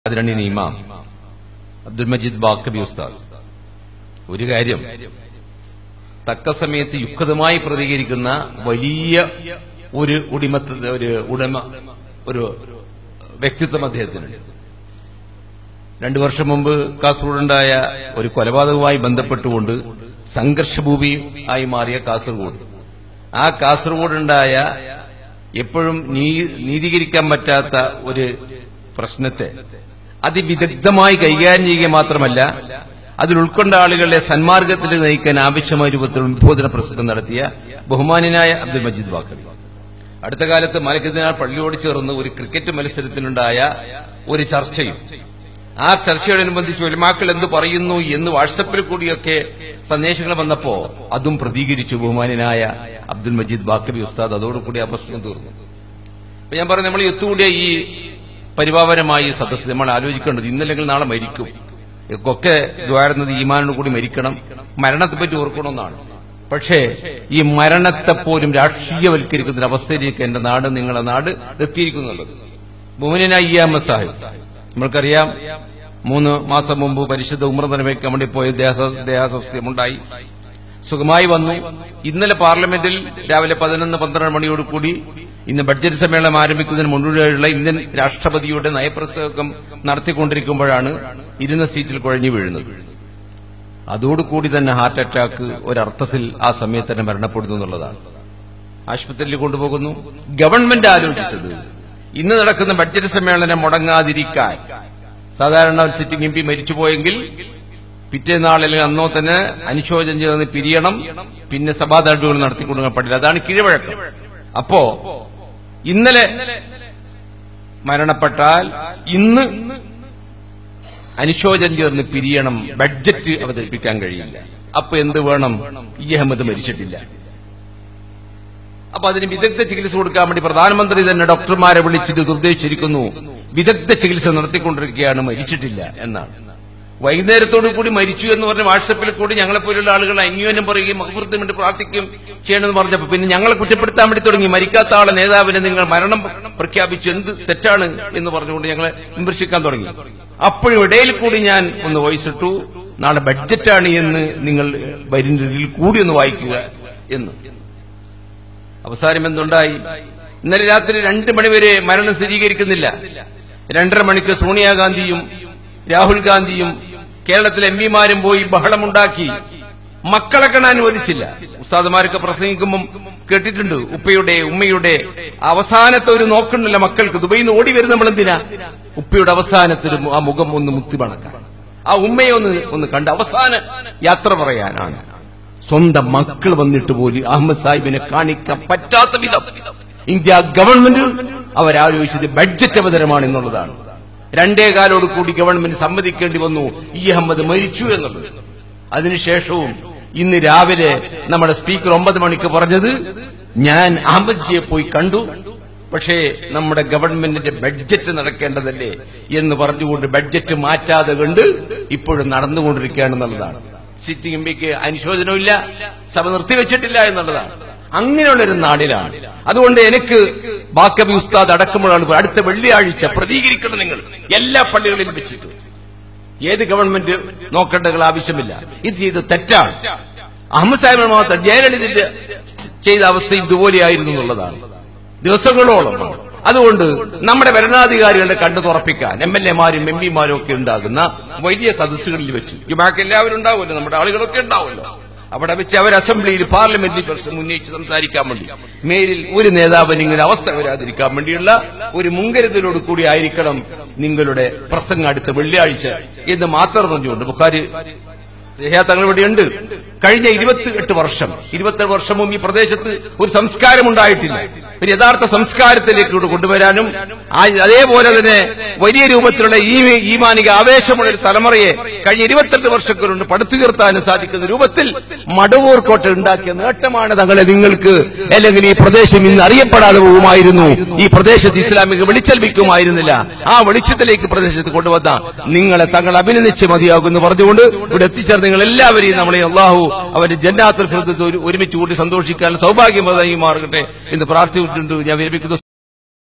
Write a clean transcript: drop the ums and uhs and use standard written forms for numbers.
ആദരണീയ ഇമാം അബ്ദുൽ മജീദ് ബാക്കബി ഉസ്താദ് ഒരു കാര്യം തക്ക സമയത്ത് യുക്തമായി പ്രതികരിക്കുന്ന വലിയ ഒരു ഒരു വ്യക്തിത്വം അദ്ദേഹത്തിനുണ്ട്. 2 വർഷം മുമ്പ് കാസർഗോഡുണ്ടായ ഒരു കൊലപാതകവുമായി ബന്ധപ്പെട്ടുകൊണ്ട് സംഘർഷഭൂമി ആയി മാറിയ കാസർഗോഡ്, ആ കാസർഗോഡുണ്ടായ എപ്പോഴും നീതീകരിക്കാൻ പറ്റാത്ത ഒരു പ്രശ്നത്തെ അതിവിദഗ്ധമായി കൈകാര്യം ചെയ്യുക മാത്രമല്ല അതിൽ ഉൾക്കൊണ്ട ആളുകളെ സന്മാർഗത്തിലേക്ക് നയിക്കാൻ ആവശ്യമായ രൂപത്തിൽ ഉദ്ബോധന പ്രസംഗം നടത്തിയ ബഹുമാന്യനായ അബ്ദുൽ മജീദ് ബാക്കബി അടുത്ത കാലത്ത് മലക്കതിനാൽ പള്ളിയോട് ചേർന്ന് ഒരു ക്രിക്കറ്റ് മത്സരത്തിനുണ്ടായ ഒരു ചർച്ചയും ആ ചർച്ചയോടനുബന്ധിച്ച് ഉലമാക്കൾ എന്ത് പറയുന്നു എന്ന് വാട്സപ്പിൽ കൂടിയൊക്കെ സന്ദേശങ്ങൾ വന്നപ്പോ അതും പ്രതികരിച്ചു ബഹുമാന്യനായ അബ്ദുൽ മജീദ് ബാക്കബി ഉസ്താദ്. അതോടുകൂടി ആ പ്രശ്നം തീർന്നു. അപ്പൊ ഞാൻ പറഞ്ഞു, നമ്മൾ എത്തുകൂടിയ ഈ പരിപാവനമായി സദസ്സ് നമ്മൾ ആലോചിക്കേണ്ടത് ഇന്നല്ലെങ്കിൽ നാളെ മരിക്കും. ഒക്കെ ദ്വാരുന്നത് ഈമാനോട് കൂടി മരിക്കണം, മരണത്തെപ്പറ്റി ഓർക്കണമെന്നാണ്. പക്ഷേ ഈ മരണത്തെപ്പോലും രാഷ്ട്രീയവൽക്കരിക്കുന്ന അവസ്ഥയിലേക്ക് എന്റെ നാട്, നിങ്ങളുടെ നാട് എത്തിയിരിക്കുന്നുള്ളത്. ബഹുമാന്യനായ ഇയാമ സാഹിബ്, നമ്മൾക്കറിയാം 3 മാസം മുമ്പ് പരിശുദ്ധ ഉംറ നിർവഹിക്കാൻ വേണ്ടി പോയ ദേഹാസ്വാസ്ഥ്യമുണ്ടായി, സുഖമായി വന്നു. ഇന്നലെ പാർലമെന്റിൽ രാവിലെ 11-12 മണിയോടുകൂടി ഇന്ന് ബഡ്ജറ്റ് സമ്മേളനം ആരംഭിക്കുന്നതിന് മുൻകൂടിയുള്ള ഇന്ത്യൻ രാഷ്ട്രപതിയുടെ നയപ്രസംഗം നടത്തിക്കൊണ്ടിരിക്കുമ്പോഴാണ് ഇരുന്ന സീറ്റിൽ കുഴഞ്ഞു വീഴുന്നത്. അതോടുകൂടി തന്നെ ഹാർട്ട് അറ്റാക്ക് ഒരർത്ഥത്തിൽ ആ സമയത്ത് തന്നെ മരണപ്പെടുന്നു എന്നുള്ളതാണ്. ആശുപത്രിയിൽ കൊണ്ടുപോകുന്നു. ഗവൺമെന്റ് ആലോചിച്ചത് ഇന്ന് നടക്കുന്ന ബഡ്ജറ്റ് സമ്മേളനം മുടങ്ങാതിരിക്കാൻ, സാധാരണ ഒരു സിറ്റിംഗ് എം പി മരിച്ചുപോയെങ്കിൽ പിറ്റേനാൾ അല്ലെങ്കിൽ അന്നോ തന്നെ അനുശോചനം ചെയ്ത് പിരിയണം, പിന്നെ സഭാ നടപടികൾ നടത്തിക്കൊടുക്കാൻ പാടില്ല. അതാണ് കീഴ്വഴക്കം. അപ്പോ ഇന്നലെ മരണപ്പെട്ടാൽ ഇന്ന് അനുശോചനം ചേർന്ന് പിരിയണം, ബഡ്ജറ്റ് അവതരിപ്പിക്കാൻ കഴിയില്ല. അപ്പൊ എന്ത് വേണം? ഈ അഹമ്മദ് മരിച്ചിട്ടില്ല. അപ്പൊ അതിന് വിദഗ്ധ ചികിത്സ കൊടുക്കാൻ വേണ്ടി പ്രധാനമന്ത്രി തന്നെ ഡോക്ടർമാരെ വിളിച്ചിട്ട് നിർദ്ദേശിച്ചിരിക്കുന്നു, വിദഗ്ധ ചികിത്സ നടത്തിക്കൊണ്ടിരിക്കുകയാണ്, മരിച്ചിട്ടില്ല എന്നാണ്. വൈകുന്നേരത്തോടു കൂടി മരിച്ചു എന്ന് പറഞ്ഞ് വാട്സപ്പിൽ കൂടി ഞങ്ങളെപ്പോലുള്ള ആളുകൾ അന്യോന്യം പറയുകയും മഹഫറത്തിന് വേണ്ടി പ്രാർത്ഥിക്കുകയും ചെയ്യണമെന്ന് പറഞ്ഞപ്പോ പിന്നെ ഞങ്ങളെ കുറ്റപ്പെടുത്താൻ വേണ്ടി തുടങ്ങി. മരിക്കാത്ത ആളെ നേതാവിനെ നിങ്ങൾ മരണം പ്രഖ്യാപിച്ചു, എന്ത് തെറ്റാണ് എന്ന് പറഞ്ഞുകൊണ്ട് ഞങ്ങളെ വിമർശിക്കാൻ തുടങ്ങി. അപ്പോഴും ഇടയിൽ കൂടി ഞാൻ ഒന്ന് വോയിസ് ഇട്ടു, നാളെ ബഡ്ജറ്റാണ് എന്ന് നിങ്ങൾ വരിൽ കൂടി ഒന്ന് വായിക്കുക എന്ന്. അവസാനം എന്തുണ്ടായി? ഇന്നലെ രാത്രി 2 മണിവരെ മരണം സ്ഥിരീകരിക്കുന്നില്ല. 2:30 മണിക്ക് സോണിയാഗാന്ധിയും രാഹുൽ ഗാന്ധിയും കേരളത്തിലെ എം പിമാരും പോയി ബഹളമുണ്ടാക്കി. മക്കളെ കാണാൻ അനുവദിച്ചില്ല. ഉസ്താദുമാരൊക്കെ പ്രസംഗിക്കുമ്പം കേട്ടിട്ടുണ്ട്, ഉപ്പയുടെ ഉമ്മയുടെ അവസാനത്തെ ഒരു നോക്കണ്ടല്ല മക്കൾക്ക്. ദുബൈയിൽ നിന്ന് ഓടി വരുന്ന നമ്മളെന്തിനാ? ഉപ്പയുടെ അവസാനത്തിൽ ആ മുഖം ഒന്ന് മുത്തി മണക്കാൻ, ആ ഉമ്മയെ ഒന്ന് കണ്ട് അവസാന യാത്ര പറയാനാണ്. സ്വന്തം മക്കൾ വന്നിട്ട് പോലും അഹമ്മദ് സാഹിബിനെ കാണിക്കാൻ പറ്റാത്ത വിധം ഇന്ത്യ ഗവൺമെന്റ് അവരാലോചിച്ചത് ബഡ്ജറ്റ് അവതരമാണ് എന്നുള്ളതാണ്. 2 കാലോട് കൂടി ഗവൺമെന്റ് സമ്മതിക്കേണ്ടി വന്നു ഈ അഹമ്മദ് മരിച്ചു എന്നുള്ളത്. അതിനുശേഷവും ഇന്ന് രാവിലെ നമ്മുടെ സ്പീക്കർ 9 മണിക്ക് പറഞ്ഞത്, ഞാൻ അഹമ്മദ്ജിയെ പോയി കണ്ടു, പക്ഷേ നമ്മുടെ ഗവൺമെന്റിന്റെ ബഡ്ജറ്റ് നടക്കേണ്ടതല്ലേ എന്ന് പറഞ്ഞുകൊണ്ട് ബഡ്ജറ്റ് മാറ്റാതെ കണ്ട് ഇപ്പോഴും നടന്നുകൊണ്ടിരിക്കുകയാണെന്നുള്ളതാണ്. സിറ്റിംഗ് എം പിക്ക് അനുശോചനമില്ല, സഭ നിർത്തിവെച്ചിട്ടില്ല എന്നുള്ളതാണ്. അങ്ങനെയുള്ളൊരു നാടിലാണ്. അതുകൊണ്ട് എനിക്ക് ബാക്കബി ഉസ്താദ് അടക്കമുള്ളതാണ് അടുത്ത വെള്ളിയാഴ്ച പ്രതികരിക്കണം നിങ്ങൾ എല്ലാ പള്ളികളിലും വെച്ചിട്ട്. ഏത് ഗവൺമെന്റ് നോക്കേണ്ടത് ആവശ്യമില്ല, ഇത് ചെയ്ത് തെറ്റാണ്. അഹമ്മദ് സാഹിബ് മാത്രം ജയലളിത ചെയ്ത അവസ്ഥ ഇതുപോലെയായിരുന്നു എന്നുള്ളതാണ്. ദിവസങ്ങളോളം. അതുകൊണ്ട് നമ്മുടെ ഭരണാധികാരികളുടെ കണ്ടു തുറപ്പിക്കാൻ MLA-മാരും MP-മാരും ഒക്കെ ഉണ്ടാകുന്ന വലിയ സദസ്സുകളിൽ വെച്ച് ജുമാക്ക് എല്ലാവരും ഉണ്ടാവുമല്ലോ, നമ്മുടെ ആളുകളൊക്കെ ഉണ്ടാവുമല്ലോ, അവിടെ വെച്ച് അവർ അസംബ്ലിയിൽ പാർലമെന്റിൽ പ്രശ്നം ഉന്നയിച്ച് സംസാരിക്കാൻ വേണ്ടി മേലിൽ ഒരു നേതാവിന് ഇങ്ങനെ അവസ്ഥ വരാതിരിക്കാൻ വേണ്ടിയുള്ള ഒരു മുൻകരുതലോട് കൂടി ആയിരിക്കണം നിങ്ങളുടെ പ്രസംഗം അടുത്ത വെള്ളിയാഴ്ച എന്ന് മാത്രം പറഞ്ഞുകൊണ്ട് ബുഖാരി തങ്ങൾ ഇവിടെയുണ്ട്. കഴിഞ്ഞ 28 വർഷം മുമ്പ് ഈ പ്രദേശത്ത് ഒരു സംസ്കാരം ഉണ്ടായിട്ടില്ല. ഒരു യഥാർത്ഥ സംസ്കാരത്തിലേക്ക് കൊണ്ടുവരാനും അതേപോലെ തന്നെ വലിയ രൂപത്തിലുള്ള ഈമാനിക ആവേശമുള്ള ഒരു തലമുറയെ കഴിഞ്ഞ 28 വർഷക്കുകൊണ്ട് പടുത്തുയർത്താനും സാധിക്കുന്ന രൂപത്തിൽ മടവൂർ കോട്ട ഉണ്ടാക്കിയ നേട്ടമാണ് തങ്ങളെ നിങ്ങൾക്ക്. അല്ലെങ്കിൽ ഈ പ്രദേശം ഇന്ന് അറിയപ്പെടാതെ പോകുമായിരുന്നു, ഈ പ്രദേശത്ത് ഇസ്ലാമിക വെളിച്ചം ലഭിക്കുമായിരുന്നില്ല. ആ വെളിച്ചത്തിലേക്ക് പ്രദേശത്ത് കൊണ്ടുവന്ന നിങ്ങളെ തങ്ങൾ അഭിനന്ദിച്ച് മതിയാകുമെന്ന് പറഞ്ഞുകൊണ്ട് ഇവിടെ എത്തിച്ചേർന്ന് നിങ്ങൾ എല്ലാവരെയും നമ്മളെ അള്ളാഹു അവന്റെ ജന്നാത്തുൽ ഫിർദൗസിൽ ഒരുമിച്ച് കൂടി സന്തോഷിക്കാൻ സൗഭാഗ്യമായി മാറട്ടെ എന്ന് പ്രാർത്ഥിച്ചിട്ടുണ്ട്. ഞാൻ വിരമിക്കുന്നു.